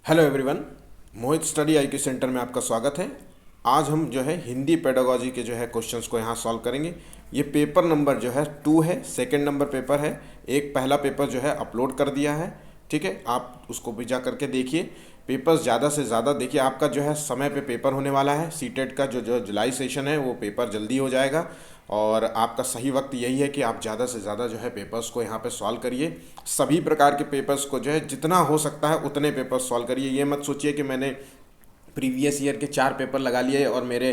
Hello everyone. Mohit Study IQ centre में आपका स्वागत है। आज हम जो है हिंदी पेडागोजी के जो है क्वेश्चंस को यहाँ सॉल्व करेंगे। ये पेपर नंबर जो है 2 है, सेकंड नंबर पेपर है। एक पहला पेपर जो है अपलोड कर दिया है, ठीक है। आप उसको भी जा करके देखिए। पेपर्स ज़्यादा से ज़्यादा देखिए, आपका जो है समय पे पेपर होने वाला है। सीटेट का जो जो जुलाई सेशन है वो पेपर जल्दी हो जाएगा और आपका सही वक्त यही है कि आप ज़्यादा से ज़्यादा जो है पेपर्स को यहाँ पे सॉल्व करिए। सभी प्रकार के पेपर्स को जो है जितना हो सकता है उतने पेपर्स सॉल्व करिए। ये मत सोचिए कि मैंने प्रीवियस ईयर के 4 पेपर लगा लिए और मेरे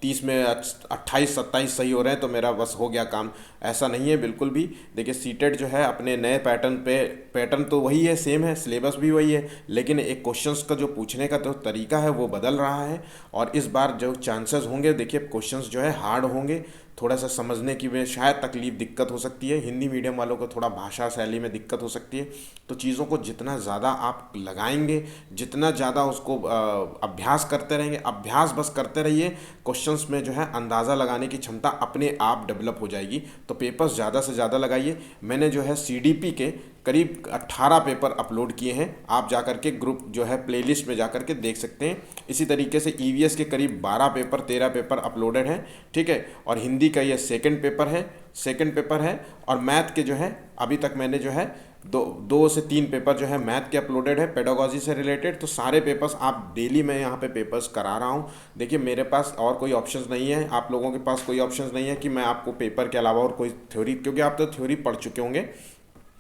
30 में 28-27 सही हो रहे हैं तो मेरा बस हो गया काम। ऐसा नहीं है बिल्कुल भी। देखिए सीटेट जो है अपने नए पैटर्न तो वही है, सेम है, सिलेबस भी वही है, लेकिन एक क्वेश्चंस का जो पूछने का जो तरीका है वो बदल रहा है। और इस बार जो चांसेस होंगे, देखिए क्वेश्चंस जो है हार्ड होंगे। थोड़ा सा समझने की में शायद तकलीफ दिक्कत हो सकती है। हिंदी मीडियम वालों को थोड़ा भाषा शैली में दिक्कत हो सकती है। तो चीज़ों को जितना ज़्यादा आप लगाएंगे, जितना ज़्यादा उसको अभ्यास करते रहेंगे, अभ्यास बस करते रहिए, क्वेश्चंस में जो है अंदाज़ा लगाने की क्षमता अपने आप डेवलप हो जाएगी। तो पेपर्स ज़्यादा से ज़्यादा लगाइए। मैंने जो है सीडीपी के करीब 18 पेपर अपलोड किए हैं। आप जाकर के ग्रुप जो है प्लेलिस्ट में जाकर के देख सकते हैं। इसी तरीके से ईवीएस के करीब 13 पेपर अपलोडेड हैं, ठीक है। और हिंदी का ये सेकंड पेपर है। और मैथ के जो है अभी तक मैंने जो है दो से 3 पेपर जो है मैथ के अपलोडेड है पेडागोजी से रिलेटेड। तो सारे पेपर्स आप डेली मैं यहाँ पे पेपर्स करा रहा हूँ। देखिए मेरे पास और कोई ऑप्शंस नहीं है, आप लोगों के पास कोई ऑप्शंस नहीं है कि मैं आपको पेपर के अलावा और कोई थ्योरी, क्योंकि आप तो थ्योरी पढ़ चुके होंगे,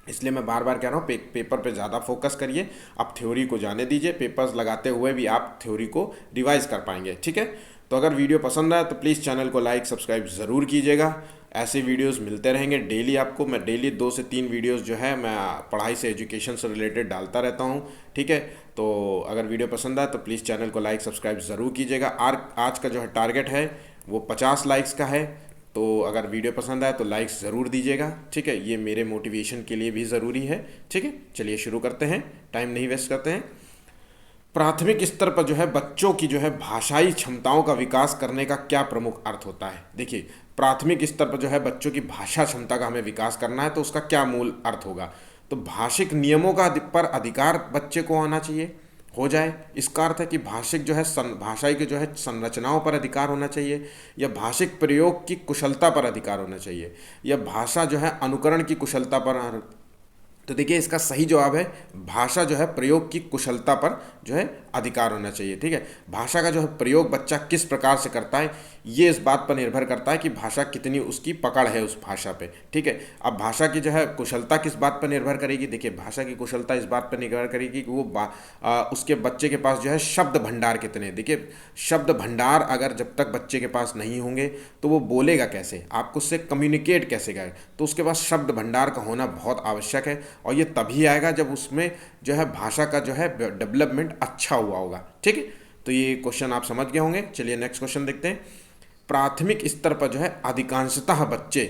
इसलिए मैं बार बार कह रहा हूँ पेपर पे ज़्यादा फोकस करिए। आप थ्योरी को जाने दीजिए, पेपर्स लगाते हुए भी आप थ्योरी को रिवाइज कर पाएंगे, ठीक है। तो अगर वीडियो पसंद आए तो प्लीज़ चैनल को लाइक सब्सक्राइब ज़रूर कीजिएगा। ऐसे वीडियोस मिलते रहेंगे डेली आपको। मैं डेली 2 से 3 वीडियोस जो है मैं पढ़ाई से, एजुकेशन से रिलेटेड डालता रहता हूँ, ठीक है। तो अगर वीडियो पसंद आए तो प्लीज़ चैनल को लाइक सब्सक्राइब ज़रूर कीजिएगा। आज का जो है टारगेट है वो 50 लाइक्स का है। तो अगर वीडियो पसंद आए तो लाइक्स ज़रूर दीजिएगा, ठीक है। ये मेरे मोटिवेशन के लिए भी ज़रूरी है, ठीक है। चलिए शुरू करते हैं, टाइम नहीं वेस्ट करते हैं। प्राथमिक स्तर पर जो है बच्चों की जो है भाषाई क्षमताओं का विकास करने का क्या प्रमुख अर्थ होता है। देखिए प्राथमिक स्तर पर जो है बच्चों की भाषा क्षमता का हमें विकास करना है तो उसका क्या मूल अर्थ होगा। तो भाषिक नियमों का पर अधिकार बच्चे को आना चाहिए, हो जाए। इसका अर्थ है कि भाषिक जो है भाषाई के जो है संरचनाओं पर अधिकार होना चाहिए, या भाषिक प्रयोग की कुशलता पर अधिकार होना चाहिए, या भाषा जो है अनुकरण की कुशलता पर। तो देखिए इसका सही जवाब है भाषा जो है प्रयोग की कुशलता पर जो है अधिकार होना चाहिए, ठीक है। भाषा का जो है प्रयोग बच्चा किस प्रकार से करता है ये इस बात पर निर्भर करता है कि भाषा कितनी उसकी पकड़ है उस भाषा पे, ठीक है। अब भाषा की जो है कुशलता किस बात पर निर्भर करेगी। देखिए भाषा की कुशलता इस बात पर निर्भर करेगी कि वो उसके बच्चे के पास जो है शब्द भंडार कितने। देखिए शब्द भंडार अगर जब तक बच्चे के पास नहीं होंगे तो वो बोलेगा कैसे, आपको उससे कम्युनिकेट कैसे करें। तो उसके पास शब्द भंडार का होना बहुत आवश्यक है और ये तभी आएगा जब उसमें जो है भाषा का जो है डेवलपमेंट अच्छा हुआ होगा, ठीक है। तो ये क्वेश्चन आप समझ गए होंगे। चलिए नेक्स्ट क्वेश्चन देखते हैं। प्राथमिक स्तर पर जो है अधिकांशतः बच्चे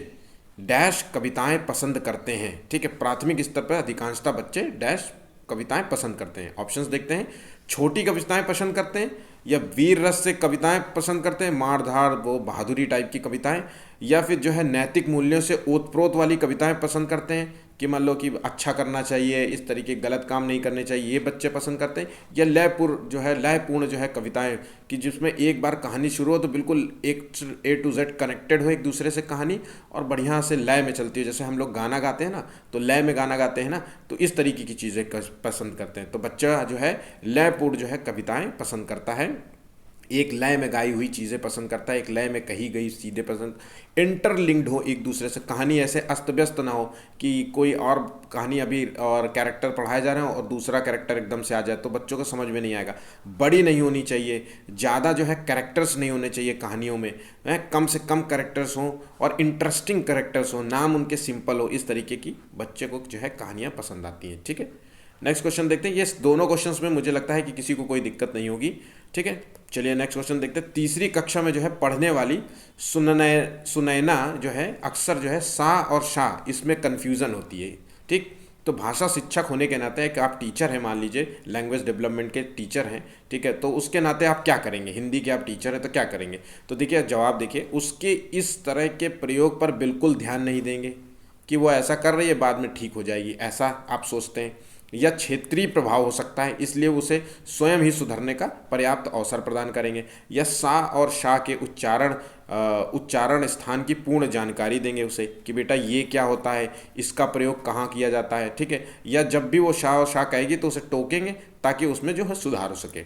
डैश कविताएं पसंद करते हैं, ठीक है। प्राथमिक स्तर पर अधिकांशतः बच्चे डैश कविताएं पसंद करते हैं। ऑप्शंस देखते हैं। छोटी कविताएं पसंद करते हैं, या वीर रस से कविताएं पसंद करते हैं, मारधार वो बहादुरी टाइप की कविताएं, या फिर जो है नैतिक मूल्यों से ओतप्रोत वाली कविताएं पसंद करते हैं कि मान लो कि अच्छा करना चाहिए, इस तरीके गलत काम नहीं करने चाहिए, ये बच्चे पसंद करते हैं। या लयपूर्ण जो है कविताएं कि जिसमें एक बार कहानी शुरू हो तो बिल्कुल एक A to Z कनेक्टेड हो एक दूसरे से कहानी और बढ़िया से लय में चलती है। जैसे हम लोग गाना गाते हैं ना, तो लय में गाना गाते हैं ना, तो इस तरीके की चीज़ें पसंद करते हैं। तो बच्चा जो है लयपूर्ण जो है कविताएं पसंद करता है, एक लय में गाई हुई चीज़ें पसंद करता है, एक लय में कही गई चीज़ें पसंद, इंटरलिंक्ड हो एक दूसरे से, कहानी ऐसे अस्त व्यस्त ना हो कि कोई और कहानी अभी और कैरेक्टर पढ़ाए जा रहे हैं और दूसरा कैरेक्टर एकदम से आ जाए तो बच्चों को समझ में नहीं आएगा। बड़ी नहीं होनी चाहिए, ज़्यादा जो है कैरेक्टर्स नहीं होने चाहिए कहानियों में, कम से कम कैरेक्टर्स हों और इंटरेस्टिंग कैरेक्टर्स हों, नाम उनके सिंपल हो। इस तरीके की बच्चे को जो है कहानियाँ पसंद आती हैं, ठीक है। नेक्स्ट क्वेश्चन देखते हैं। ये दोनों क्वेश्चंस में मुझे लगता है कि किसी को कोई दिक्कत नहीं होगी, ठीक है। चलिए नेक्स्ट क्वेश्चन देखते हैं। तीसरी कक्षा में जो है पढ़ने वाली सुनैना जो है अक्सर जो है सा और शाह इसमें कन्फ्यूज़न होती है, ठीक। तो भाषा शिक्षक होने के नाते कि आप टीचर हैं, मान लीजिए लैंग्वेज डेवलपमेंट के टीचर हैं, ठीक है, तो उसके नाते आप क्या करेंगे। हिंदी के आप टीचर हैं तो क्या करेंगे। तो देखिए जवाब देखिए, उसके इस तरह के प्रयोग पर बिल्कुल ध्यान नहीं देंगे, कि वो ऐसा कर रही है बाद में ठीक हो जाएगी, ऐसा आप सोचते हैं, या क्षेत्रीय प्रभाव हो सकता है इसलिए उसे स्वयं ही सुधरने का पर्याप्त अवसर प्रदान करेंगे, या सा और शा के उच्चारण स्थान की पूर्ण जानकारी देंगे उसे कि बेटा ये क्या होता है, इसका प्रयोग कहाँ किया जाता है, ठीक है। या जब भी वो शा और शा कहेगी तो उसे टोकेंगे ताकि उसमें जो है सुधार हो सके।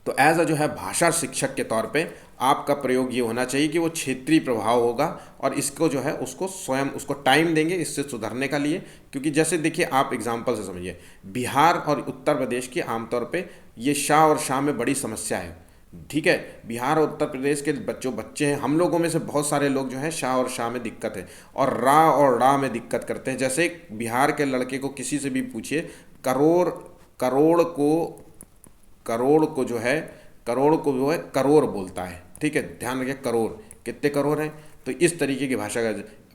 तो एज अ जो है भाषा शिक्षक के तौर पे आपका प्रयोग ये होना चाहिए कि वो क्षेत्रीय प्रभाव होगा और इसको जो है उसको स्वयं उसको टाइम देंगे इससे सुधरने का लिए। क्योंकि जैसे देखिए आप एग्जांपल से समझिए, बिहार और उत्तर प्रदेश की आमतौर पे ये शाह और शाह में बड़ी समस्या है, ठीक है। बिहार और उत्तर प्रदेश के बच्चे हैं, हम लोगों में से बहुत सारे लोग जो है शाह और शाह में दिक्कत है और रा और रा में दिक्कत करते हैं। जैसे बिहार के लड़के को किसी से भी पूछिए, करोड़ करोड़ को करोड़ को जो है करोड़ को जो है करोड़ बोलता है, ठीक है। ध्यान रखिए करोड़ कितने करोड़ हैं, तो इस तरीके की भाषा का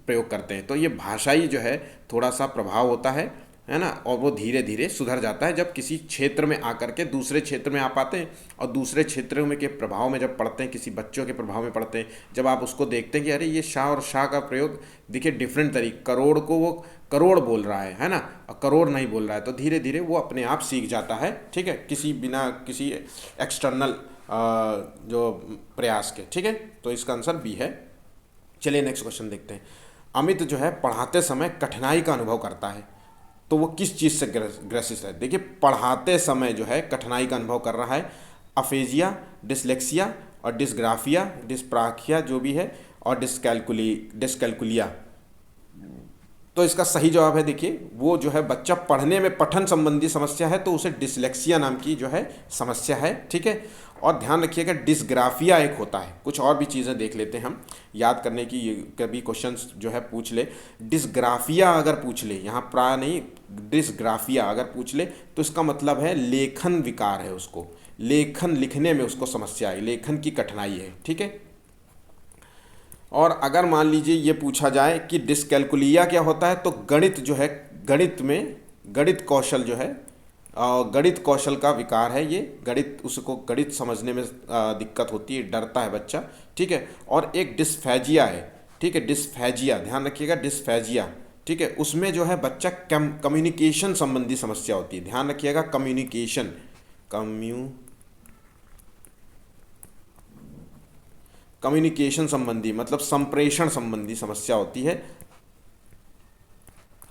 प्रयोग करते हैं। तो ये भाषाई जो है थोड़ा सा प्रभाव होता है ना, और वो धीरे धीरे सुधर जाता है जब किसी क्षेत्र में आकर के दूसरे क्षेत्र में आ पाते हैं और दूसरे क्षेत्रों में के प्रभाव में जब पढ़ते हैं, किसी बच्चों के प्रभाव में पढ़ते हैं, जब आप उसको देखते हैं कि अरे ये शाह और शाह का प्रयोग देखिए डिफरेंट तरीके, करोड़ को वो करोड़ बोल रहा है ना, और करोड़ नहीं बोल रहा है, तो धीरे धीरे वो अपने आप सीख जाता है, ठीक है, किसी बिना किसी एक्सटर्नल जो प्रयास के, ठीक है। तो इसका आंसर बी है। चलिए नेक्स्ट क्वेश्चन देखते हैं। अमित जो है पढ़ाते समय कठिनाई का अनुभव करता है, तो वो किस चीज़ से ग्रसित है? देखिए पढ़ाते समय जो है कठिनाई का अनुभव कर रहा है, अफेजिया, डिसलेक्सिया और डिसग्राफिया, डिस्प्राखिया जो भी है, और डिस्कैलकुलिया। तो इसका सही जवाब है, देखिए वो जो है बच्चा पढ़ने में पठन संबंधी समस्या है तो उसे डिसलेक्सिया नाम की जो है समस्या है, ठीक है। और ध्यान रखिएगा डिसग्राफिया एक होता है, कुछ और भी चीज़ें देख लेते हैं हम याद करने की, कभी क्वेश्चंस जो है पूछ ले। डिसग्राफिया अगर पूछ ले, यहाँ प्राय नहीं, डिसग्राफिया अगर पूछ ले तो इसका मतलब है लेखन विकार है, उसको लेखन लिखने में उसको समस्या है, लेखन की कठिनाई है, ठीक है। और अगर मान लीजिए ये पूछा जाए कि डिस्कैलकुलिया क्या होता है, तो गणित जो है, गणित में गणित कौशल जो है, गणित कौशल का विकार है ये, गणित उसको गणित समझने में दिक्कत होती है, डरता है बच्चा, ठीक है। और एक डिस्फेजिया है, ठीक है, डिस्फेजिया ध्यान रखिएगा, डिस्फेजिया, ठीक है, उसमें जो है बच्चा कम्युनिकेशन संबंधी समस्या होती है, ध्यान रखिएगा कम्युनिकेशन संबंधी मतलब संप्रेषण संबंधी समस्या होती है,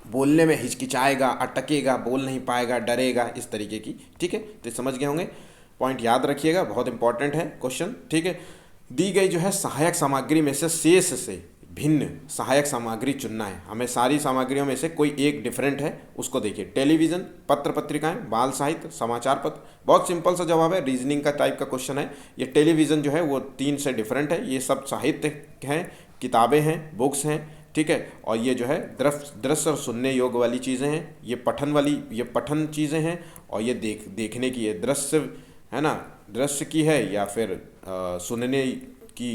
बोलने में हिचकिचाएगा, अटकेगा, बोल नहीं पाएगा, डरेगा, इस तरीके की, ठीक है। तो समझ गए होंगे, पॉइंट याद रखिएगा, बहुत इंपॉर्टेंट है क्वेश्चन, ठीक है। दी गई जो है सहायक सामग्री में से शेष से भिन्न सहायक सामग्री चुनना है, हमें सारी सामग्रियों में से कोई एक डिफरेंट है उसको देखिए। टेलीविज़न, पत्र पत्रिकाएं, बाल साहित्य, समाचार पत्र। बहुत सिंपल सा जवाब है, रीजनिंग का टाइप का क्वेश्चन है। ये टेलीविज़न जो है वो 3 से डिफरेंट है, ये सब साहित्य हैं, किताबें हैं, बुक्स हैं, ठीक है। और ये जो है दृश्य और सुनने योग्य वाली चीज़ें हैं, ये पठन चीज़ें हैं, और ये देखने की, ये दृश्य है ना, दृश्य की है या फिर सुनने की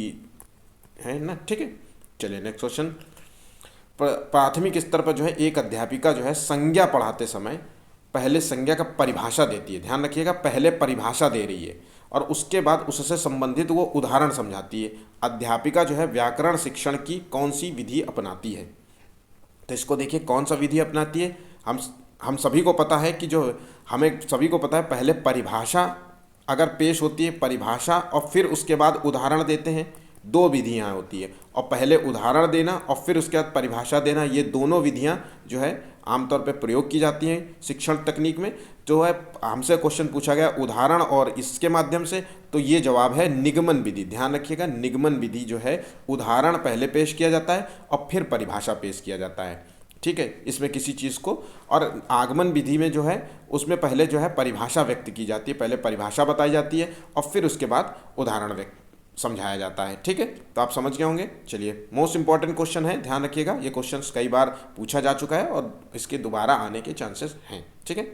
है ना, ठीक है। चलिए नेक्स्ट क्वेश्चन। प्राथमिक स्तर पर जो है एक अध्यापिका जो है संज्ञा पढ़ाते समय पहले संज्ञा का परिभाषा देती है, ध्यान रखिएगा पहले परिभाषा दे रही है, और उसके बाद उससे संबंधित वो उदाहरण समझाती है। अध्यापिका जो है व्याकरण शिक्षण की कौन सी विधि अपनाती है? तो इसको देखिए कौन सा विधि अपनाती है। हम सभी को पता है कि जो हमें सभी को पता है पहले परिभाषा अगर पेश होती है, परिभाषा और फिर उसके बाद उदाहरण देते हैं, 2 विधियाँ होती है, और पहले उदाहरण देना और फिर उसके बाद परिभाषा देना, ये दोनों विधियाँ जो है आमतौर पर प्रयोग की जाती हैं शिक्षण तकनीक में। जो है हमसे क्वेश्चन पूछा गया उदाहरण और इसके माध्यम से, तो ये जवाब है निगमन विधि। ध्यान रखिएगा निगमन विधि जो है उदाहरण पहले पेश किया जाता है और फिर परिभाषा पेश किया जाता है, ठीक है, इसमें किसी चीज़ को। और आगमन विधि में जो है उसमें पहले जो है परिभाषा व्यक्त की जाती है, पहले परिभाषा बताई जाती है और फिर उसके बाद उदाहरण व्यक्त समझाया जाता है, ठीक है। तो आप समझ गए होंगे। चलिए मोस्ट इंपॉर्टेंट क्वेश्चन है, ध्यान रखिएगा, ये क्वेश्चंस कई बार पूछा जा चुका है और इसके दोबारा आने के चांसेस हैं, ठीक है।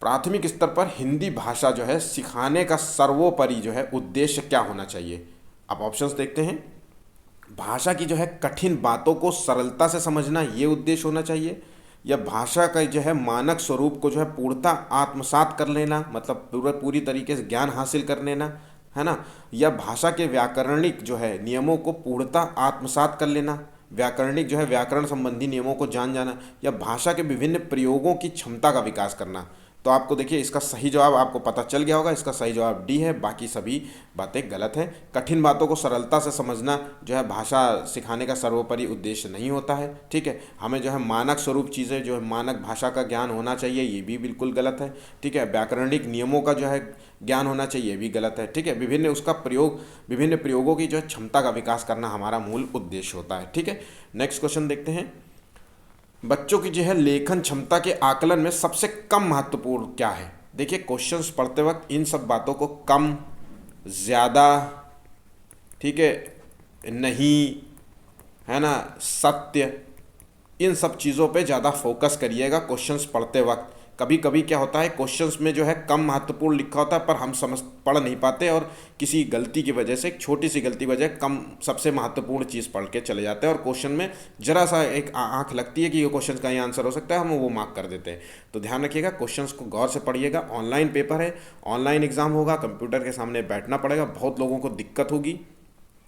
प्राथमिक स्तर पर हिंदी भाषा जो है सिखाने का सर्वोपरि जो है उद्देश्य क्या होना चाहिए? आप ऑप्शंस देखते हैं। भाषा की जो है कठिन बातों को सरलता से समझना, ये उद्देश्य होना चाहिए, या भाषा का जो है मानक स्वरूप को जो है पूर्णतः आत्मसात कर लेना, मतलब पूरी तरीके से ज्ञान हासिल कर लेना, है ना, या भाषा के व्याकरणिक जो है नियमों को पूर्णतः आत्मसात कर लेना, व्याकरणिक जो है व्याकरण संबंधी नियमों को जान जाना, या भाषा के विभिन्न प्रयोगों की क्षमता का विकास करना। तो आपको देखिए इसका सही जवाब आपको पता चल गया होगा, इसका सही जवाब डी है, बाकी सभी बातें गलत हैं। कठिन बातों को सरलता से समझना जो है भाषा सिखाने का सर्वोपरि उद्देश्य नहीं होता है। ठीक है, हमें जो है मानक स्वरूप चीज़ें जो है मानक भाषा का ज्ञान होना चाहिए, ये भी बिल्कुल गलत है। ठीक है, व्याकरणिक नियमों का जो है ज्ञान होना चाहिए, ये भी गलत है। ठीक है, विभिन्न प्रयोगों की जो है क्षमता का विकास करना हमारा मूल उद्देश्य होता है। ठीक है, नेक्स्ट क्वेश्चन देखते हैं। बच्चों की जो है लेखन क्षमता के आकलन में सबसे कम महत्वपूर्ण क्या है? देखिए क्वेश्चंस पढ़ते वक्त इन सब बातों को कम, ज़्यादा, ठीक है, नहीं, है ना, सत्य, इन सब चीज़ों पे ज़्यादा फोकस करिएगा क्वेश्चंस पढ़ते वक्त। कभी कभी क्या होता है क्वेश्चंस में जो है कम महत्वपूर्ण लिखा होता है पर हम पढ़ नहीं पाते, और किसी गलती की वजह से, एक छोटी सी गलती वजह कम सबसे महत्वपूर्ण चीज़ पढ़ के चले जाते हैं, और क्वेश्चन में जरा सा एक आंख लगती है कि ये क्वेश्चन का ही आंसर हो सकता है, हम वो मार्क कर देते हैं। तो ध्यान रखिएगा, क्वेश्चंस को गौर से पढ़िएगा। ऑनलाइन पेपर है, ऑनलाइन एग्जाम होगा, कंप्यूटर के सामने बैठना पड़ेगा, बहुत लोगों को दिक्कत होगी,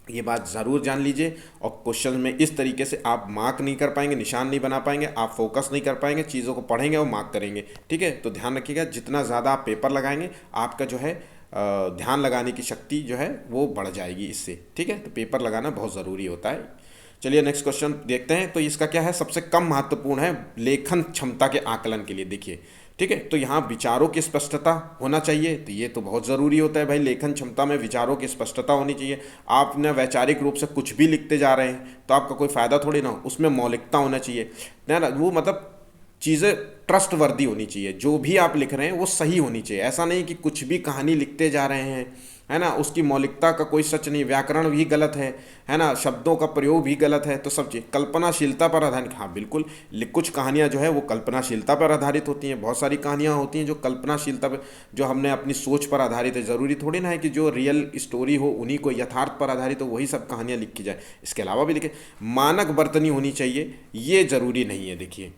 ये बात ज़रूर जान लीजिए। और क्वेश्चन में इस तरीके से आप मार्क नहीं कर पाएंगे, निशान नहीं बना पाएंगे, आप फोकस नहीं कर पाएंगे, चीज़ों को पढ़ेंगे और मार्क करेंगे। ठीक है, तो ध्यान रखिएगा, जितना ज़्यादा आप पेपर लगाएंगे आपका जो है ध्यान लगाने की शक्ति जो है वो बढ़ जाएगी इससे। ठीक है, तो पेपर लगाना बहुत ज़रूरी होता है। चलिए नेक्स्ट क्वेश्चन देखते हैं। तो इसका क्या है, सबसे कम महत्वपूर्ण है लेखन क्षमता के आकलन के लिए। देखिए ठीक है, तो यहाँ विचारों की स्पष्टता होना चाहिए, तो ये तो बहुत ज़रूरी होता है भाई, लेखन क्षमता में विचारों की स्पष्टता होनी चाहिए। आप ना वैचारिक रूप से कुछ भी लिखते जा रहे हैं तो आपका कोई फ़ायदा थोड़ी ना हो, उसमें मौलिकता होना चाहिए ना, वो मतलब चीज़ें ट्रस्ट वर्दी होनी चाहिए, जो भी आप लिख रहे हैं वो सही होनी चाहिए। ऐसा नहीं कि कुछ भी कहानी लिखते जा रहे हैं, है ना, उसकी मौलिकता का कोई सच नहीं, व्याकरण भी गलत है ना, शब्दों का प्रयोग भी गलत है, तो सब चीज़ कल्पनाशीलता पर आधारित। हाँ बिल्कुल, कुछ कहानियाँ जो है वो कल्पनाशीलता पर आधारित होती हैं, बहुत सारी कहानियाँ होती हैं जो कल्पनाशीलता पर, जो हमने अपनी सोच पर आधारित है। ज़रूरी थोड़ी ना है कि जो रियल स्टोरी हो उन्हीं को यथार्थ पर आधारित हो वही सब कहानियाँ लिखी जाए, इसके अलावा भी लिखे। मानक बर्तनी होनी चाहिए, ये ज़रूरी नहीं है। देखिए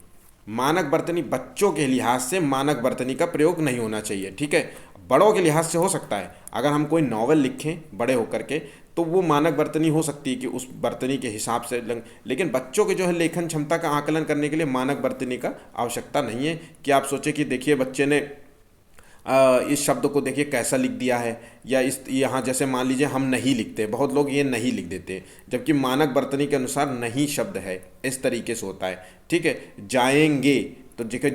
मानक बर्तनी, बच्चों के लिहाज से मानक बर्तनी का प्रयोग नहीं होना चाहिए। ठीक है, बड़ों के लिहाज से हो सकता है, अगर हम कोई नॉवल लिखें बड़े होकर के तो वो मानक बर्तनी हो सकती है कि उस बर्तनी के हिसाब से, लेकिन बच्चों के जो है लेखन क्षमता का आकलन करने के लिए मानक बर्तनी का आवश्यकता नहीं है कि आप सोचें कि देखिए बच्चे ने इस शब्द को देखिए कैसा लिख दिया है, या इस यहाँ जैसे मान लीजिए हम नहीं लिखते, बहुत लोग ये नहीं लिख देते, जबकि मानक बर्तनी के अनुसार नहीं शब्द है, इस तरीके से होता है। ठीक है, जाएंगे तो देखिए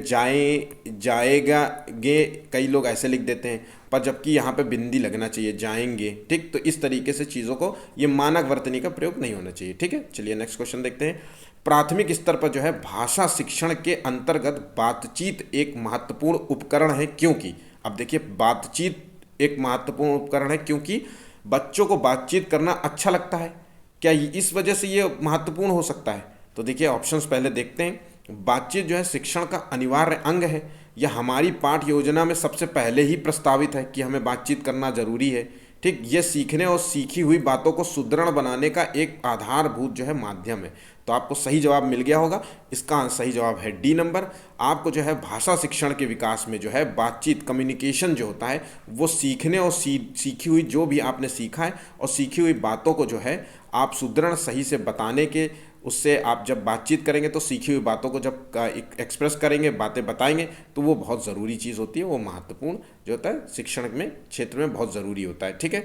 जाएगा गे कई लोग ऐसे लिख देते हैं, पर जबकि यहाँ पे बिंदी लगना चाहिए, जाएंगे। ठीक, तो इस तरीके से चीज़ों को, ये मानक वर्तनी का प्रयोग नहीं होना चाहिए। ठीक है, चलिए नेक्स्ट क्वेश्चन देखते हैं। प्राथमिक स्तर पर जो है भाषा शिक्षण के अंतर्गत बातचीत एक महत्वपूर्ण उपकरण है, क्योंकि अब देखिए बातचीत एक महत्वपूर्ण उपकरण है क्योंकि बच्चों को बातचीत करना अच्छा लगता है। क्या इस वजह से ये महत्वपूर्ण हो सकता है? तो देखिए ऑप्शंस पहले देखते हैं। बातचीत जो है शिक्षण का अनिवार्य अंग है, यह हमारी पाठ योजना में सबसे पहले ही प्रस्तावित है कि हमें बातचीत करना जरूरी है। ठीक, ये सीखने और सीखी हुई बातों को सुदृढ़ बनाने का एक आधारभूत जो है माध्यम है। तो आपको सही जवाब मिल गया होगा, इसका सही जवाब है डी नंबर। आपको जो है भाषा शिक्षण के विकास में जो है बातचीत, कम्युनिकेशन जो होता है वो सीखने और सीखी हुई, जो भी आपने सीखा है और सीखी हुई बातों को जो है आप सुदृढ़ सही से बताने के, उससे आप जब बातचीत करेंगे तो सीखी हुई बातों को जब एक्सप्रेस करेंगे, बातें बताएंगे, तो वो बहुत ज़रूरी चीज़ होती है, वो महत्वपूर्ण जो होता है शिक्षण में क्षेत्र में बहुत ज़रूरी होता है। ठीक है,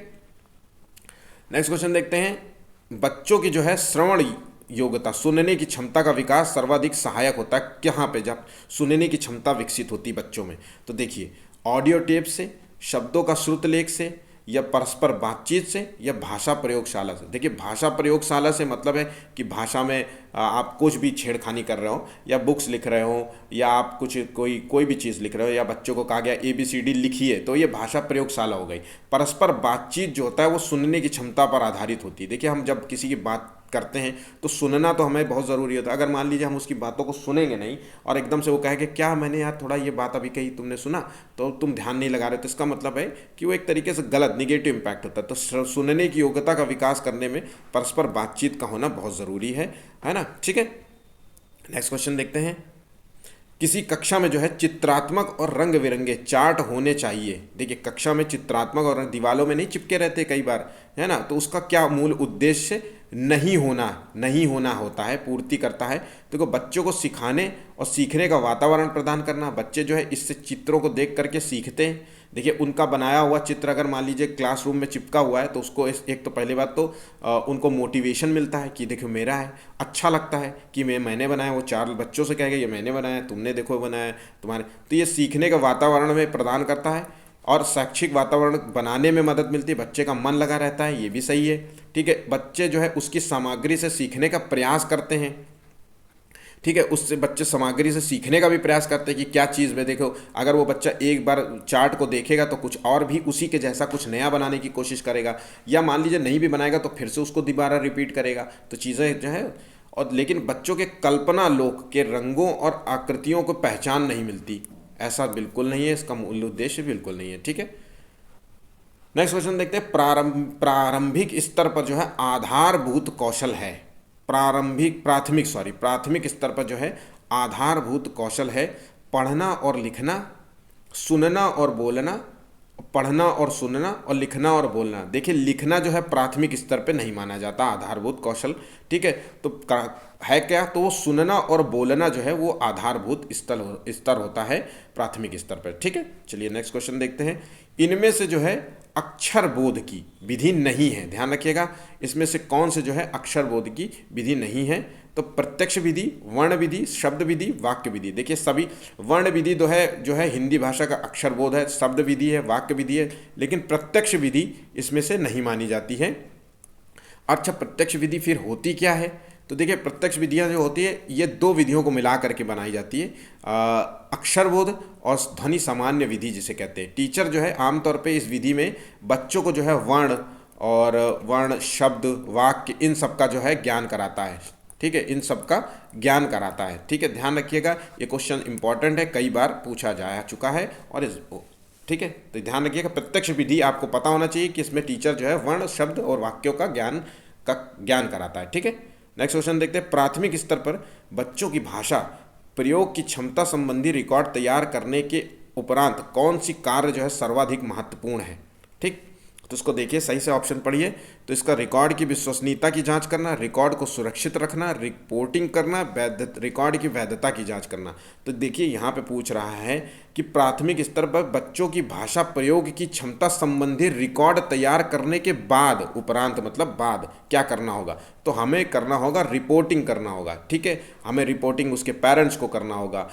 नेक्स्ट क्वेश्चन देखते हैं। बच्चों की जो है श्रवण योग्यता, सुनने की क्षमता का विकास सर्वाधिक सहायक होता है कहाँ पे, जब सुनने की क्षमता विकसित होती है बच्चों में? तो देखिए ऑडियो टेप से, शब्दों का श्रुतलेख से, या परस्पर बातचीत से, या भाषा प्रयोगशाला से। देखिए भाषा प्रयोगशाला से मतलब है कि भाषा में आप कुछ भी छेड़खानी कर रहे हो, या बुक्स लिख रहे हो, या आप कुछ कोई भी चीज़ लिख रहे हो, या बच्चों को कहा गया ABCD लिखिए, तो ये भाषा प्रयोगशाला हो गई। परस्पर बातचीत जो होता है वो सुनने की क्षमता पर आधारित होती है। देखिए हम जब किसी की बात करते हैं तो सुनना तो हमें बहुत ज़रूरी होता है। अगर मान लीजिए हम उसकी बातों को सुनेंगे नहीं और एकदम से वो कहे कि क्या मैंने यार थोड़ा ये बात अभी कही, तुमने सुना, तो तुम ध्यान नहीं लगा रहे, तो इसका मतलब है कि वो एक तरीके से गलत, निगेटिव इम्पैक्ट होता है। तो सुनने की योग्यता का विकास करने में परस्पर बातचीत का होना बहुत ज़रूरी है ना। ठीक है, नेक्स्ट क्वेश्चन देखते हैं। किसी कक्षा में जो है चित्रात्मक और रंग बिरंगे चार्ट होने चाहिए। देखिए कक्षा में चित्रात्मक और दीवालों में नहीं चिपके रहते कई बार, है ना, तो उसका क्या मूल उद्देश्य नहीं होना होता है, पूर्ति करता है। देखो बच्चों को सिखाने और सीखने का वातावरण प्रदान करना, बच्चे जो है इससे चित्रों को देख करके सीखते हैं। देखिए उनका बनाया हुआ चित्र अगर मान लीजिए क्लासरूम में चिपका हुआ है तो उसको एक तो पहली बात तो उनको मोटिवेशन मिलता है कि देखो मेरा है, अच्छा लगता है कि मैंने बनाया। वो 4 बच्चों से कहेगा ये मैंने बनाया, तुमने देखो बनाया तुम्हारे, तो ये सीखने का वातावरण में प्रदान करता है और शैक्षिक वातावरण बनाने में मदद मिलती है। बच्चे का मन लगा रहता है, ये भी सही है। ठीक है, बच्चे जो है उसकी सामग्री से सीखने का प्रयास करते हैं। ठीक है, उससे बच्चे सामग्री से सीखने का भी प्रयास करते हैं कि क्या चीज़ में देखो, अगर वो बच्चा एक बार चार्ट को देखेगा तो कुछ और भी उसी के जैसा कुछ नया बनाने की कोशिश करेगा, या मान लीजिए नहीं भी बनाएगा तो फिर से उसको दोबारा रिपीट करेगा। तो चीज़ें जो है, और लेकिन बच्चों के कल्पना लोक के रंगों और आकृतियों को पहचान नहीं मिलती, ऐसा बिल्कुल नहीं है, इसका मूल उद्देश्य बिल्कुल नहीं है। ठीक है, नेक्स्ट क्वेश्चन देखते हैं। प्रारंभिक स्तर पर जो है आधारभूत कौशल है, प्राथमिक स्तर पर जो है आधारभूत कौशल है पढ़ना और लिखना, सुनना और बोलना, पढ़ना और सुनना और लिखना और बोलना। देखिए लिखना जो है प्राथमिक स्तर पे नहीं माना जाता आधारभूत कौशल। ठीक है, तो है क्या, तो वो सुनना और बोलना जो है वो आधारभूत स्तर होता है प्राथमिक स्तर पर। ठीक है, चलिए नेक्स्ट क्वेश्चन देखते हैं। इनमें से जो है अक्षर बोध की विधि नहीं है, ध्यान रखिएगा, इसमें से कौन से जो है अक्षर बोध की विधि नहीं है। तो प्रत्यक्ष विधि, वर्ण विधि, शब्द विधि, वाक्य विधि। देखिए सभी वर्ण विधि जो है हिंदी भाषा का अक्षर बोध है, शब्द विधि है, वाक्य विधि है, लेकिन प्रत्यक्ष विधि इसमें से नहीं मानी जाती है। अच्छा, प्रत्यक्ष विधि फिर होती क्या है, तो देखिए प्रत्यक्ष विधियाँ जो होती है ये 2 विधियों को मिला करके बनाई जाती है, अक्षर बोध और ध्वनि सामान्य विधि जिसे कहते हैं। टीचर जो है आमतौर पे इस विधि में बच्चों को जो है वर्ण, शब्द, वाक्य इन सब का जो है ज्ञान कराता है। ठीक है, इन सब का ज्ञान कराता है। ठीक है, ध्यान रखिएगा, ये क्वेश्चन इंपॉर्टेंट है, कई बार पूछा जा चुका है और ठीक है, तो ध्यान रखिएगा प्रत्यक्ष विधि आपको पता होना चाहिए कि इसमें टीचर जो है वर्ण, शब्द और वाक्यों का ज्ञान कराता है। ठीक है, नेक्स्ट क्वेश्चन देखते हैं। प्राथमिक स्तर पर बच्चों की भाषा प्रयोग की क्षमता संबंधी रिकॉर्ड तैयार करने के उपरांत कौन सी कार्य जो है सर्वाधिक महत्वपूर्ण है। ठीक, तो इसको देखिए, सही से ऑप्शन पढ़िए। तो इसका रिकॉर्ड की विश्वसनीयता की जांच करना, रिकॉर्ड को सुरक्षित रखना, रिपोर्टिंग करना, रिकॉर्ड की वैधता की जांच करना। तो देखिए यहाँ पे पूछ रहा है कि प्राथमिक स्तर पर बच्चों की भाषा प्रयोग की क्षमता संबंधी रिकॉर्ड तैयार करने के बाद, उपरांत मतलब बाद, क्या करना होगा, तो हमें करना होगा रिपोर्टिंग करना होगा। ठीक है, हमें रिपोर्टिंग उसके पेरेंट्स को करना होगा,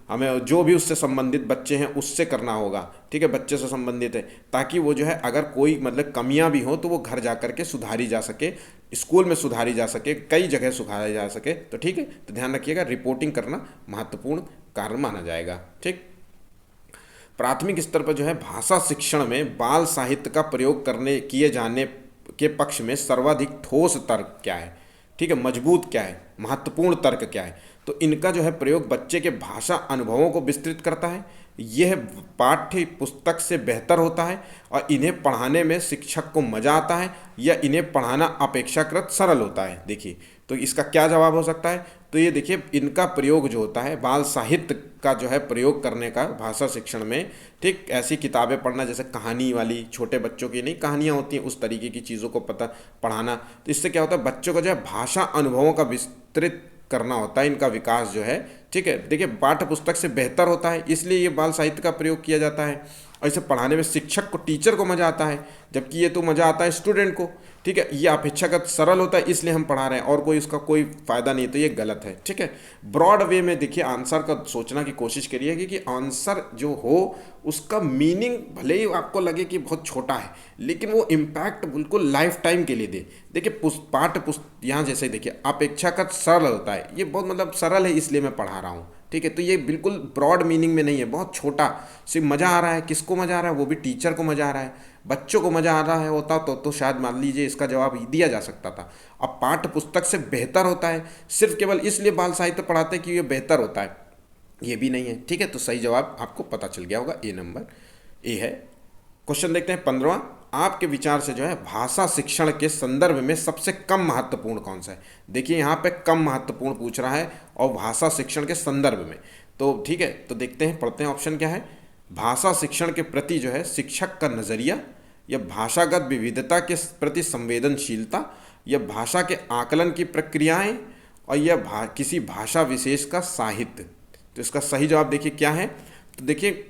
हमें जो भी उससे संबंधित बच्चे हैं उससे करना होगा। ठीक है, बच्चे से संबंधित है, ताकि वो जो है अगर कोई मतलब कमियां भी हो तो वो घर जा कर के सुधारी जा सके, स्कूल में सुधारी जा सके, कई जगह सुधारी जा सके। तो ठीक है, तो ध्यान रखिएगा रिपोर्टिंग करना महत्वपूर्ण कार्य माना जाएगा। ठीक, प्राथमिक स्तर पर जो है भाषा शिक्षण में बाल साहित्य का प्रयोग किए जाने के पक्ष में सर्वाधिक ठोस तर्क क्या है। ठीक है, मजबूत क्या है, महत्वपूर्ण तर्क क्या है, तो इनका जो है प्रयोग बच्चे के भाषा अनुभवों को विस्तृत करता है, यह पाठ्य पुस्तक से बेहतर होता है और इन्हें पढ़ाने में शिक्षक को मज़ा आता है या इन्हें पढ़ाना अपेक्षाकृत सरल होता है। देखिए तो इसका क्या जवाब हो सकता है, तो ये देखिए इनका प्रयोग जो होता है बाल साहित्य का जो है प्रयोग करने का भाषा शिक्षण में। ठीक, ऐसी किताबें पढ़ना जैसे कहानी वाली, छोटे बच्चों की नहीं कहानियाँ होती हैं, उस तरीके की चीज़ों को पढ़ाना, तो इससे क्या होता है बच्चों को जो है भाषा अनुभवों का विस्तृत करना होता है, इनका विकास जो है। ठीक है, देखिए पाठ्य पुस्तक से बेहतर होता है, इसलिए ये बाल साहित्य का प्रयोग किया जाता है और इसे पढ़ाने में शिक्षक को, टीचर को मज़ा आता है, जबकि ये तो मज़ा आता है स्टूडेंट को। ठीक है, ये अपेक्षाकृत सरल होता है इसलिए हम पढ़ा रहे हैं और कोई इसका कोई फ़ायदा नहीं, तो ये गलत है। ठीक है, ब्रॉड वे में देखिए आंसर का सोचना की कोशिश करिए कि आंसर जो हो उसका मीनिंग भले ही आपको लगे कि बहुत छोटा है, लेकिन वो इम्पैक्ट बिल्कुल लाइफ टाइम के लिए दे। देखिए पाठ्य पुस्तक यहाँ जैसे देखिए अपेक्षाकृत सरल होता है, ये बहुत मतलब सरल है इसलिए मैं पढ़ा रहा हूँ। ठीक है, तो ये बिल्कुल ब्रॉड मीनिंग में नहीं है, बहुत छोटा, सिर्फ मज़ा आ रहा है। किसको मज़ा आ रहा है, वो भी टीचर को मज़ा आ रहा है, बच्चों को मज़ा आ रहा है होता तो शायद मान लीजिए इसका जवाब दिया जा सकता था। अब पाठ्य पुस्तक से बेहतर होता है सिर्फ केवल इसलिए बाल साहित्य पढ़ाते हैं कि ये बेहतर होता है, ये भी नहीं है। ठीक है, तो सही जवाब आपको पता चल गया होगा, ए नंबर ए है। क्वेश्चन देखते हैं 15वां, आपके विचार से जो है भाषा शिक्षण के संदर्भ में सबसे कम महत्वपूर्ण कौन सा है। देखिए यहाँ पे कम महत्वपूर्ण पूछ रहा है और भाषा शिक्षण के संदर्भ में, तो ठीक है, तो देखते हैं, पढ़ते हैं ऑप्शन क्या है। भाषा शिक्षण के प्रति जो है शिक्षक का नज़रिया, या भाषागत विविधता के प्रति संवेदनशीलता, यह भाषा के आकलन की प्रक्रियाएं, और यह किसी भाषा विशेष का साहित्य। तो इसका सही जवाब देखिए क्या है। तो देखिए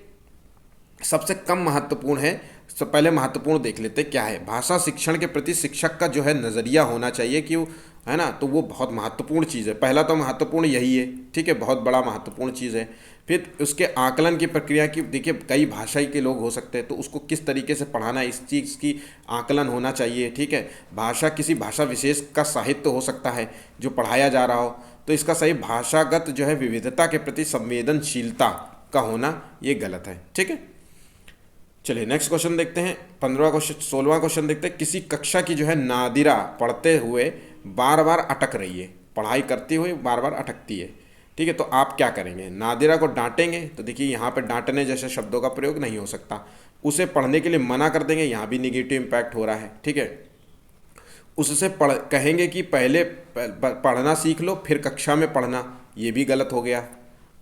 सबसे कम महत्वपूर्ण है, सबसे पहले महत्वपूर्ण देख लेते हैं क्या है। भाषा शिक्षण के प्रति शिक्षक का जो है नज़रिया होना चाहिए कि है ना, तो वो बहुत महत्वपूर्ण चीज़ है। पहला तो महत्वपूर्ण यही है, ठीक है, बहुत बड़ा महत्वपूर्ण चीज़ है। फिर उसके आकलन की प्रक्रिया की, देखिए कई भाषाई के लोग हो सकते हैं, तो उसको किस तरीके से पढ़ाना है, इस चीज़ की आकलन होना चाहिए, ठीक है। भाषा किसी भाषा विशेष का साहित्य हो सकता है जो पढ़ाया जा रहा हो, तो इसका सही भाषागत जो है विविधता के प्रति संवेदनशीलता का होना, ये गलत है, ठीक है। चलिए नेक्स्ट क्वेश्चन देखते हैं। 15वां क्वेश्चन, 16वां क्वेश्चन देखते हैं। किसी कक्षा की जो है नादिरा पढ़ते हुए बार बार अटक रही है, पढ़ाई करते हुए बार बार अटकती है, ठीक है, तो आप क्या करेंगे। नादिरा को डांटेंगे, तो देखिए यहाँ पे डांटने जैसे शब्दों का प्रयोग नहीं हो सकता। उसे पढ़ने के लिए मना कर देंगे, यहाँ भी निगेटिव इम्पैक्ट हो रहा है, ठीक है। उससे कहेंगे कि पहले पढ़ना सीख लो फिर कक्षा में पढ़ना, ये भी गलत हो गया।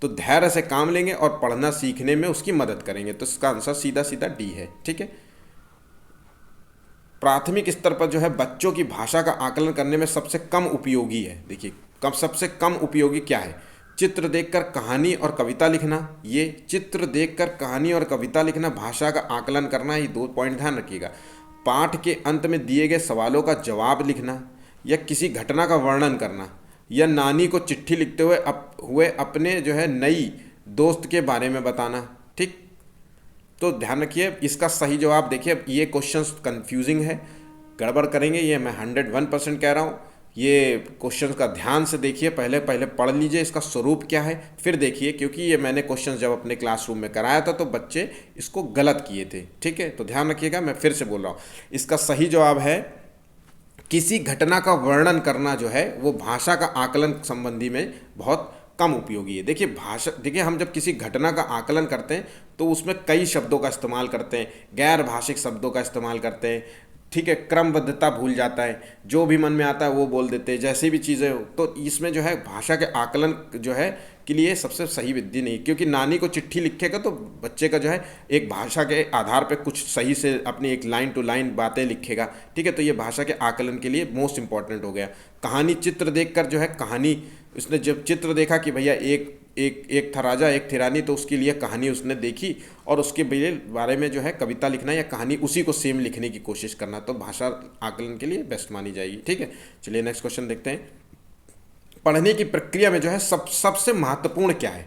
तो धैर्य से काम लेंगे और पढ़ना सीखने में उसकी मदद करेंगे, तो इसका आंसर सीधा सीधा डी है, ठीक है। प्राथमिक स्तर पर जो है बच्चों की भाषा का आकलन करने में सबसे कम उपयोगी है, देखिए कब सबसे कम उपयोगी क्या है। चित्र देखकर कहानी और कविता लिखना, ये चित्र देखकर कहानी और कविता लिखना, भाषा का आकलन करना, ये 2 पॉइंट ध्यान रखिएगा। पाठ के अंत में दिए गए सवालों का जवाब लिखना, या किसी घटना का वर्णन करना, या नानी को चिट्ठी लिखते हुए अपने जो है नई दोस्त के बारे में बताना, ठीक। तो ध्यान रखिए इसका सही जवाब देखिए, ये क्वेश्चंस कंफ्यूजिंग है, गड़बड़ करेंगे, ये मैं 101% कह रहा हूँ। ये क्वेश्चन का ध्यान से देखिए, पहले पढ़ लीजिए इसका स्वरूप क्या है, फिर देखिए, क्योंकि ये मैंने क्वेश्चन जब अपने क्लासरूम में कराया था तो बच्चे इसको गलत किए थे, ठीक है। तो ध्यान रखिएगा, मैं फिर से बोल रहा हूँ, इसका सही जवाब है किसी घटना का वर्णन करना जो है वो भाषा का आकलन संबंधी में बहुत कम उपयोगी है। देखिए हम जब किसी घटना का आकलन करते हैं तो उसमें कई शब्दों का इस्तेमाल करते हैं, गैर भाषिक शब्दों का इस्तेमाल करते हैं, ठीक है। क्रमबद्धता भूल जाता है, जो भी मन में आता है वो बोल देते हैं, जैसी भी चीज़ें हो, तो इसमें जो है भाषा के आकलन जो है के लिए सबसे सही विधि नहीं, क्योंकि नानी को चिट्ठी लिखेगा तो बच्चे का जो है एक भाषा के आधार पर कुछ सही से अपनी एक लाइन टू लाइन बातें लिखेगा, ठीक है। तो ये भाषा के आकलन के लिए मोस्ट इंपॉर्टेंट हो गया। कहानी, चित्र देखकर जो है कहानी, उसने जब चित्र देखा कि भैया एक था राजा एक थी रानी, तो उसके लिए कहानी उसने देखी और उसके बारे में जो है कविता लिखना या कहानी उसी को सेम लिखने की कोशिश करना, तो भाषा आकलन के लिए बेस्ट मानी जाएगी, ठीक है। चलिए नेक्स्ट क्वेश्चन देखते हैं। पढ़ने की प्रक्रिया में जो है सबसे महत्वपूर्ण क्या है।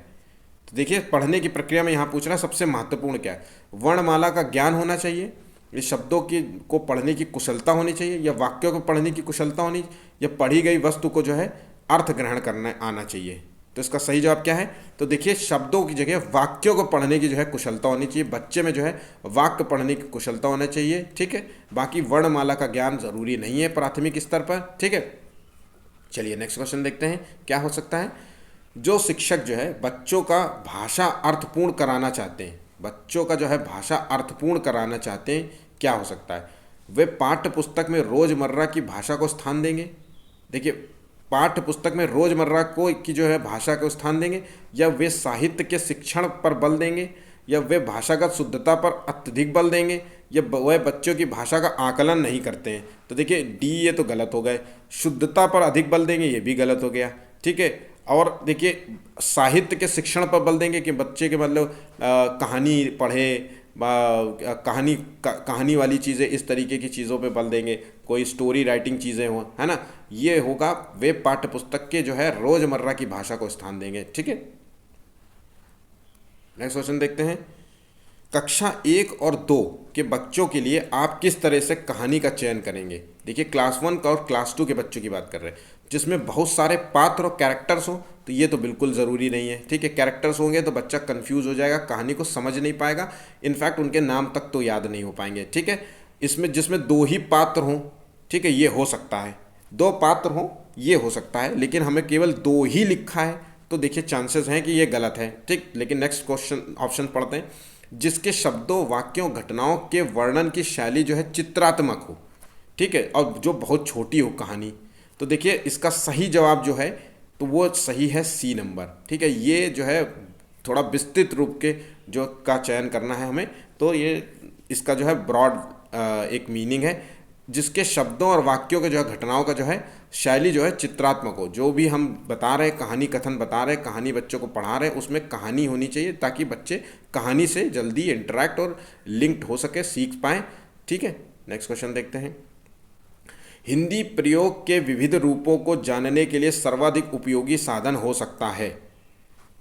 तो देखिए पढ़ने की प्रक्रिया में यहाँ पूछ रहा है सबसे महत्वपूर्ण क्या है। वर्णमाला का ज्ञान होना चाहिए, ये शब्दों को पढ़ने की कुशलता होनी चाहिए, या वाक्यों को पढ़ने की कुशलता होनी, या पढ़ी गई वस्तु को जो है अर्थ ग्रहण करना आना चाहिए। तो इसका सही जवाब क्या है। तो देखिए शब्दों की जगह वाक्यों को पढ़ने की जो है कुशलता होनी चाहिए, बच्चे में जो है वाक्य पढ़ने की कुशलता होना चाहिए, ठीक है। बाकी वर्णमाला का ज्ञान जरूरी नहीं है प्राथमिक स्तर पर, ठीक है। चलिए नेक्स्ट क्वेश्चन देखते हैं क्या हो सकता है। जो शिक्षक जो है बच्चों का भाषा अर्थपूर्ण कराना चाहते हैं, बच्चों का जो है भाषा अर्थपूर्ण कराना चाहते हैं, क्या हो सकता है। वे पाठ्य पुस्तक में रोज़मर्रा की भाषा को स्थान देंगे, देखिए पाठ्य पुस्तक में रोज़मर्रा की जो है भाषा को स्थान देंगे, या वे साहित्य के शिक्षण पर बल देंगे, या वे भाषागत शुद्धता पर अत्यधिक बल देंगे, या वह बच्चों की भाषा का आकलन नहीं करते हैं। तो देखिए डी, ये तो गलत हो गए। शुद्धता पर अधिक बल देंगे, ये भी गलत हो गया, ठीक है। और देखिए साहित्य के शिक्षण पर बल देंगे कि बच्चे के मतलब कहानी पढ़े, कहानी वाली चीज़ें, इस तरीके की चीज़ों पे बल देंगे, कोई स्टोरी राइटिंग चीज़ें हों, है ना, ये होगा। वे पाठ्य पुस्तक के जो है रोज़मर्रा की भाषा को स्थान देंगे, ठीक है। नेक्स्ट क्वेश्चन देखते हैं। कक्षा 1 और 2 के बच्चों के लिए आप किस तरह से कहानी का चयन करेंगे। देखिए क्लास 1 और क्लास 2 के बच्चों की बात कर रहे हैं, जिसमें बहुत सारे पात्र और कैरेक्टर्स हो, तो ये तो बिल्कुल ज़रूरी नहीं है, ठीक है। कैरेक्टर्स होंगे तो बच्चा कंफ्यूज हो जाएगा, कहानी को समझ नहीं पाएगा, इनफैक्ट उनके नाम तक तो याद नहीं हो पाएंगे, ठीक है। इसमें जिसमें 2 ही पात्र हों, ठीक है, ये हो सकता है, 2 पात्र हों ये हो सकता है, लेकिन हमें केवल 2 ही लिखा है, तो देखिए चांसेस हैं कि ये गलत है, ठीक। लेकिन नेक्स्ट क्वेश्चन ऑप्शन पढ़ते हैं। जिसके शब्दों, वाक्यों, घटनाओं के वर्णन की शैली जो है चित्रात्मक हो, ठीक है, और जो बहुत छोटी हो कहानी। तो देखिए इसका सही जवाब जो है तो वो सही है सी नंबर, ठीक है। ये जो है थोड़ा विस्तृत रूप के जो का चयन करना है हमें, तो ये इसका जो है ब्रॉड एक मीनिंग है। जिसके शब्दों और वाक्यों के जो है घटनाओं का जो है शैली जो है चित्रात्मक हो। जो भी हम बता रहे हैं, कहानी कथन बता रहे हैं, कहानी बच्चों को पढ़ा रहे हैं, उसमें कहानी होनी चाहिए ताकि बच्चे कहानी से जल्दी इंटरेक्ट और लिंक्ड हो सके, सीख पाएँ। ठीक है, नेक्स्ट क्वेश्चन देखते हैं। हिंदी प्रयोग के विविध रूपों को जानने के लिए सर्वाधिक उपयोगी साधन हो सकता है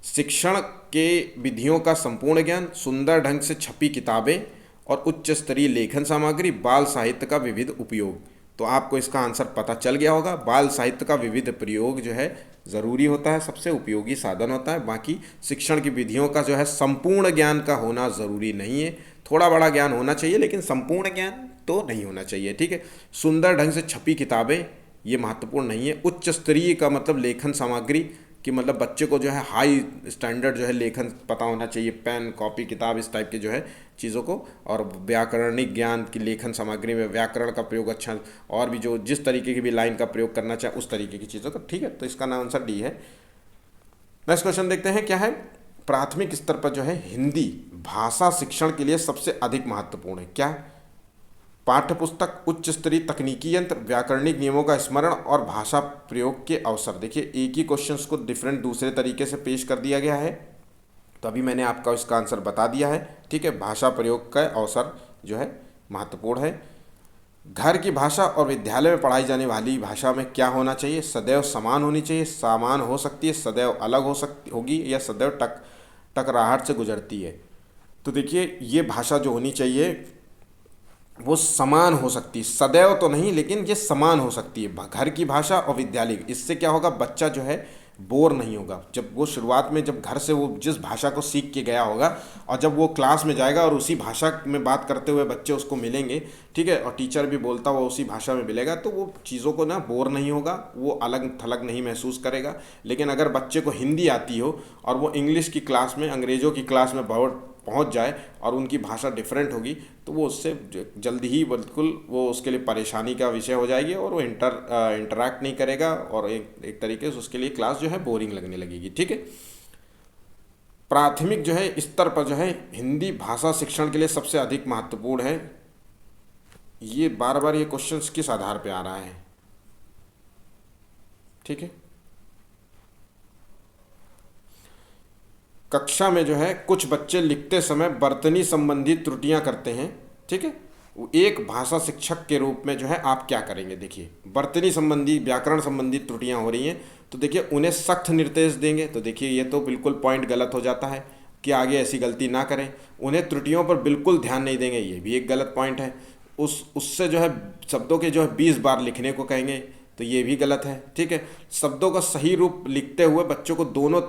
शिक्षण के विधियों का संपूर्ण ज्ञान, सुंदर ढंग से छपी किताबें और उच्च स्तरीय लेखन सामग्री, बाल साहित्य का विविध उपयोग। तो आपको इसका आंसर पता चल गया होगा। बाल साहित्य का विविध प्रयोग जो है ज़रूरी होता है, सबसे उपयोगी साधन होता है। बाकी शिक्षण की विधियों का जो है संपूर्ण ज्ञान का होना ज़रूरी नहीं है, थोड़ा बड़ा ज्ञान होना चाहिए लेकिन संपूर्ण ज्ञान तो नहीं होना चाहिए। ठीक है, सुंदर ढंग से छपी किताबें ये महत्वपूर्ण नहीं है। उच्च स्तरीय का मतलब लेखन सामग्री कि मतलब बच्चे को जो है हाई स्टैंडर्ड जो है लेखन पता होना चाहिए, पेन, कॉपी, किताब, इस टाइप के जो है चीज़ों को। और व्याकरणिक ज्ञान की लेखन सामग्री में व्याकरण का प्रयोग अच्छा, और भी जो जिस तरीके की भी लाइन का प्रयोग करना चाहे उस तरीके की चीज़ों का। ठीक है, तो इसका आंसर डी है। नेक्स्ट क्वेश्चन देखते हैं क्या है। प्राथमिक स्तर पर जो है हिंदी भाषा शिक्षण के लिए सबसे अधिक महत्वपूर्ण है क्या? पाठ्यपुस्तक, उच्च स्तरीय तकनीकी यंत्र, व्याकरणिक नियमों का स्मरण और भाषा प्रयोग के अवसर। देखिए एक ही क्वेश्चंस को डिफरेंट दूसरे तरीके से पेश कर दिया गया है, तो अभी मैंने आपका इसका आंसर बता दिया है। ठीक है, भाषा प्रयोग का अवसर जो है महत्वपूर्ण है। घर की भाषा और विद्यालय में पढ़ाई जाने वाली भाषा में क्या होना चाहिए? सदैव समान होनी चाहिए, समान हो सकती है, सदैव अलग हो सकती होगी, या सदैव टकराहट से गुजरती है। तो देखिए ये भाषा जो होनी चाहिए वो समान हो सकती है, सदैव तो नहीं लेकिन ये समान हो सकती है। घर की भाषा और विद्यालय, इससे क्या होगा, बच्चा जो है बोर नहीं होगा। जब वो शुरुआत में जब घर से वो जिस भाषा को सीख के गया होगा और जब वो क्लास में जाएगा और उसी भाषा में बात करते हुए बच्चे उसको मिलेंगे, ठीक है, और टीचर भी बोलता हुआ उसी भाषा में मिलेगा, तो वो चीज़ों को ना बोर नहीं होगा, वो अलग थलग नहीं महसूस करेगा। लेकिन अगर बच्चे को हिंदी आती हो और वो इंग्लिश की क्लास में, अंग्रेज़ों की क्लास में पहुंच जाए और उनकी भाषा डिफरेंट होगी, तो वो उससे जल्दी ही बिल्कुल वो उसके लिए परेशानी का विषय हो जाएगी और वो इंटरैक्ट नहीं करेगा और एक तरीके से उसके लिए क्लास जो है बोरिंग लगने लगेगी। ठीक है, प्राथमिक जो है स्तर पर जो है हिंदी भाषा शिक्षण के लिए सबसे अधिक महत्वपूर्ण है। ये बार बार ये क्वेश्चंस किस आधार पे आ रहा है? ठीक है, कक्षा में जो है कुछ बच्चे लिखते समय वर्तनी संबंधी त्रुटियां करते हैं। ठीक है, एक भाषा शिक्षक के रूप में जो है आप क्या करेंगे? देखिए वर्तनी संबंधी, व्याकरण संबंधी त्रुटियां हो रही हैं, तो देखिए उन्हें सख्त निर्देश देंगे। तो देखिए ये तो बिल्कुल पॉइंट गलत हो जाता है कि आगे ऐसी गलती ना करें। उन्हें त्रुटियों पर बिल्कुल ध्यान नहीं देंगे, ये भी एक गलत पॉइंट है। उससे जो है शब्दों के जो है 20 बार लिखने को कहेंगे, तो ये भी गलत है। ठीक है, शब्दों का सही रूप लिखते हुए बच्चों को दोनों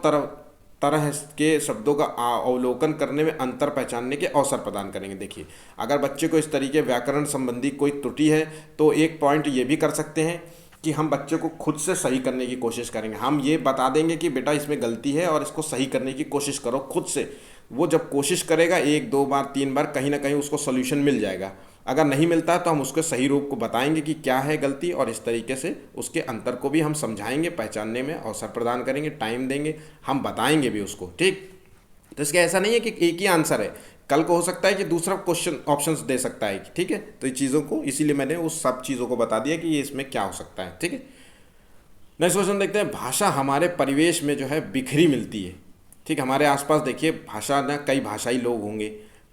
तरह के शब्दों का अवलोकन करने में अंतर पहचानने के अवसर प्रदान करेंगे। देखिए अगर बच्चे को इस तरीके व्याकरण संबंधी कोई त्रुटि है तो एक पॉइंट ये भी कर सकते हैं कि हम बच्चे को खुद से सही करने की कोशिश करेंगे। हम ये बता देंगे कि बेटा इसमें गलती है और इसको सही करने की कोशिश करो खुद से। वो जब कोशिश करेगा 1, 2 बार, 3 बार, कहीं ना कहीं उसको सोल्यूशन मिल जाएगा। अगर नहीं मिलता है तो हम उसके सही रूप को बताएंगे कि क्या है गलती, और इस तरीके से उसके अंतर को भी हम समझाएंगे, पहचानने में अवसर प्रदान करेंगे, टाइम देंगे, हम बताएंगे भी उसको। ठीक, तो इसका ऐसा नहीं है कि एक ही आंसर है, कल को हो सकता है कि दूसरा क्वेश्चन ऑप्शंस दे सकता है। ठीक है, तो ये चीज़ों को इसीलिए मैंने उस सब चीज़ों को बता दिया कि ये इसमें क्या हो सकता है। ठीक है, नेक्स्ट क्वेश्चन देखते हैं। भाषा हमारे परिवेश में जो है बिखरी मिलती है। ठीक, हमारे आसपास देखिए भाषा ना, कई भाषाई लोग होंगे,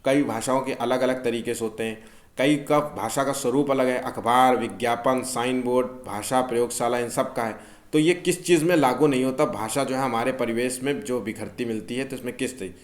कई भाषाओं के अलग अलग तरीके से होते हैं, कई का भाषा का स्वरूप अलग है। अखबार, विज्ञापन, साइन बोर्ड, भाषा प्रयोगशाला, इन सब का है। तो ये किस चीज़ में लागू नहीं होता? भाषा जो है हमारे परिवेश में जो बिखरती मिलती है, तो इसमें किस थी?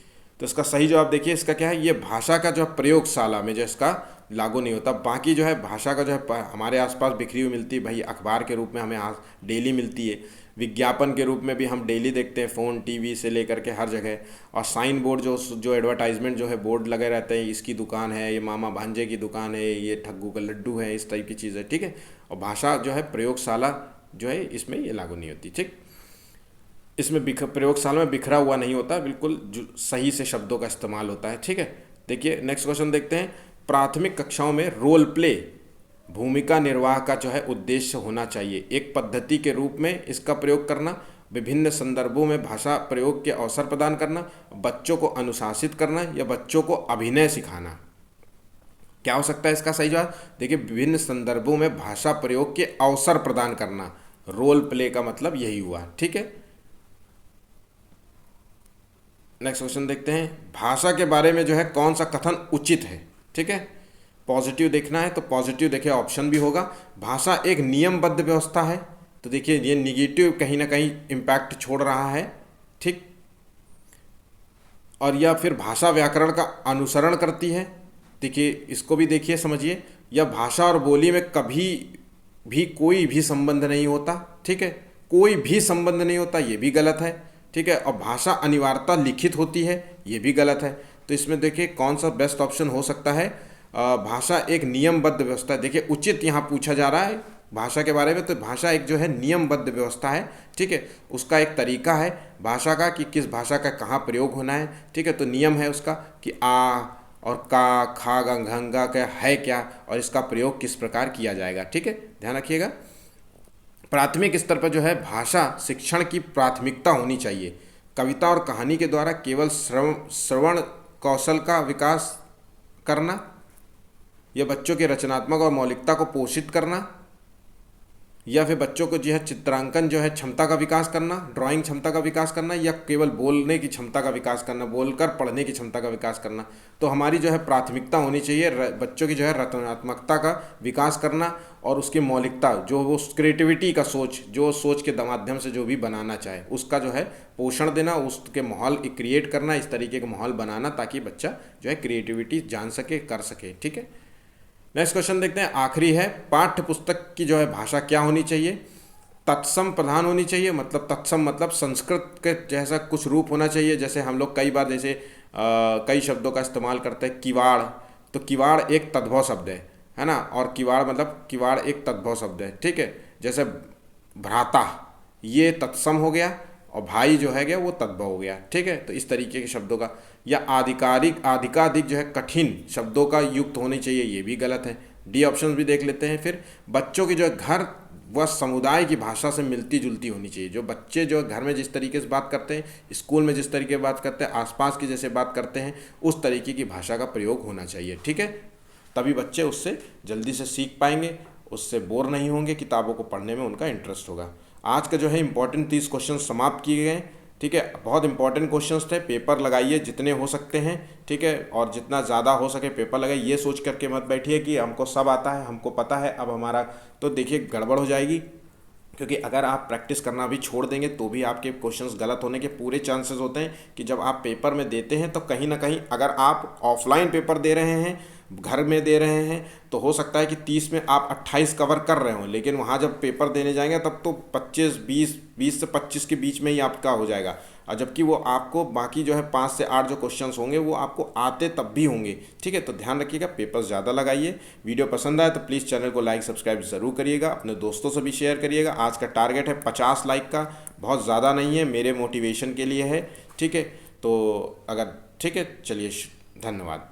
तो इसका सही जवाब देखिए, इसका क्या है, ये भाषा का जो है प्रयोगशाला में जो इसका लागू नहीं होता। बाकी जो है भाषा का जो है हमारे आसपास बिखरी हुई मिलती है, भाई अखबार के रूप में हमें डेली मिलती है, विज्ञापन के रूप में भी हम डेली देखते हैं, फ़ोन, टीवी से लेकर के हर जगह। और साइन बोर्ड जो एडवर्टाइजमेंट जो है बोर्ड लगे रहते हैं, इसकी दुकान है, ये मामा भांजे की दुकान है, ये ठग्गू का लड्डू है, इस टाइप की चीज़ है। ठीक है, और भाषा जो है प्रयोगशाला जो है इसमें ये लागू नहीं होती। ठीक, इसमें प्रयोगशाला में बिखरा हुआ नहीं होता, बिल्कुल सही से शब्दों का इस्तेमाल होता है। ठीक है, देखिए नेक्स्ट क्वेश्चन देखते हैं। प्राथमिक कक्षाओं में रोल प्ले, भूमिका निर्वाह का जो है उद्देश्य होना चाहिए। एक पद्धति के रूप में इसका प्रयोग करना, विभिन्न संदर्भों में भाषा प्रयोग के अवसर प्रदान करना, बच्चों को अनुशासित करना, या बच्चों को अभिनय सिखाना। क्या हो सकता है इसका सही जवाब? देखिए, विभिन्न संदर्भों में भाषा प्रयोग के अवसर प्रदान करना, रोल प्ले का मतलब यही हुआ। ठीक है, नेक्स्ट क्वेश्चन देखते हैं। भाषा के बारे में जो है कौन सा कथन उचित है? ठीक है, पॉजिटिव देखना है तो पॉजिटिव देखिए ऑप्शन भी होगा। भाषा एक नियमबद्ध व्यवस्था है, तो देखिए ये निगेटिव कहीं ना कहीं इम्पैक्ट छोड़ रहा है। ठीक, और या फिर भाषा व्याकरण का अनुसरण करती है, देखिए इसको भी देखिए समझिए। या भाषा और बोली में कभी भी कोई भी संबंध नहीं होता। ठीक है, कोई भी संबंध नहीं होता, ये भी गलत है। ठीक है, और भाषा अनिवार्यता लिखित होती है, ये भी गलत है। तो इसमें देखिए कौन सा बेस्ट ऑप्शन हो सकता है? भाषा एक नियमबद्ध व्यवस्था है। देखिए उचित यहाँ पूछा जा रहा है भाषा के बारे में, तो भाषा एक जो है नियमबद्ध व्यवस्था है। ठीक है, उसका एक तरीका है भाषा का कि किस भाषा का कहाँ प्रयोग होना है। ठीक है, तो नियम है उसका कि आ और का, खा, गा, घंगा का है क्या और इसका प्रयोग किस प्रकार किया जाएगा। ठीक है, ध्यान रखिएगा। प्राथमिक स्तर पर जो है भाषा शिक्षण की प्राथमिकता होनी चाहिए। कविता और कहानी के द्वारा केवल श्रवण कौशल का विकास करना, या बच्चों के रचनात्मक और मौलिकता को पोषित करना, या फिर बच्चों को जो है चित्रांकन जो है क्षमता का विकास करना, ड्राइंग क्षमता का विकास करना, या केवल बोलने की क्षमता का विकास करना, बोलकर पढ़ने की क्षमता का विकास करना। तो हमारी जो है प्राथमिकता होनी चाहिए बच्चों की जो है रचनात्मकता का विकास करना और उसकी मौलिकता, जो वो क्रिएटिविटी का सोच, जो सोच के माध्यम से जो भी बनाना चाहे उसका जो है पोषण देना, उसके माहौल क्रिएट करना, इस तरीके का माहौल बनाना ताकि बच्चा जो है क्रिएटिविटी जान सके, कर सके। ठीक है, नेक्स्ट क्वेश्चन देखते हैं, आखिरी है। पाठ्य पुस्तक की जो है भाषा क्या होनी चाहिए? तत्सम प्रधान होनी चाहिए, मतलब तत्सम मतलब संस्कृत के जैसा कुछ रूप होना चाहिए। जैसे हम लोग कई बार जैसे कई शब्दों का इस्तेमाल करते हैं, किवाड़, तो किवाड़ एक तद्भव शब्द है ना, और किवाड़ मतलब किवाड़ एक तद्भव शब्द है। ठीक है, जैसे भ्राता ये तत्सम हो गया और भाई जो है गया वो तद्भव हो गया। ठीक है, तो इस तरीके के शब्दों का, या आधिकारिक अधिकाधिक जो है कठिन शब्दों का युक्त होनी चाहिए, ये भी गलत है। डी ऑप्शन भी देख लेते हैं। फिर बच्चों की जो है घर व समुदाय की भाषा से मिलती जुलती होनी चाहिए। जो बच्चे जो घर में जिस तरीके से बात करते हैं, स्कूल में जिस तरीके से बात करते हैं, आसपास की जैसे बात करते हैं, उस तरीके की भाषा का प्रयोग होना चाहिए। ठीक है, तभी बच्चे उससे जल्दी से सीख पाएंगे, उससे बोर नहीं होंगे, किताबों को पढ़ने में उनका इंटरेस्ट होगा। आज का जो है इंपॉर्टेंट 30 क्वेश्चन समाप्त किए गए। ठीक है, बहुत इंपॉर्टेंट क्वेश्चंस थे, पेपर लगाइए जितने हो सकते हैं। ठीक है, और जितना ज़्यादा हो सके पेपर लगाइए। ये सोच करके मत बैठिए कि हमको सब आता है, हमको पता है अब हमारा, तो देखिए गड़बड़ हो जाएगी। क्योंकि अगर आप प्रैक्टिस करना भी छोड़ देंगे तो भी आपके क्वेश्चंस गलत होने के पूरे चांसेस होते हैं। कि जब आप पेपर में देते हैं तो कहीं ना कहीं, अगर आप ऑफलाइन पेपर दे रहे हैं, घर में दे रहे हैं, तो हो सकता है कि 30 में आप 28 कवर कर रहे हो, लेकिन वहाँ जब पेपर देने जाएंगे तब तो 20 से 25 के बीच में ही आपका हो जाएगा। और जबकि वो आपको बाकी जो है 5 से 8 जो क्वेश्चंस होंगे वो आपको आते तब भी होंगे। ठीक है, तो ध्यान रखिएगा, पेपर्स ज़्यादा लगाइए। वीडियो पसंद आए तो प्लीज़ चैनल को लाइक सब्सक्राइब ज़रूर करिएगा, अपने दोस्तों से भी शेयर करिएगा। आज का टारगेट है 50 लाइक का, बहुत ज़्यादा नहीं है, मेरे मोटिवेशन के लिए है। ठीक है, तो अगर ठीक है, चलिए धन्यवाद।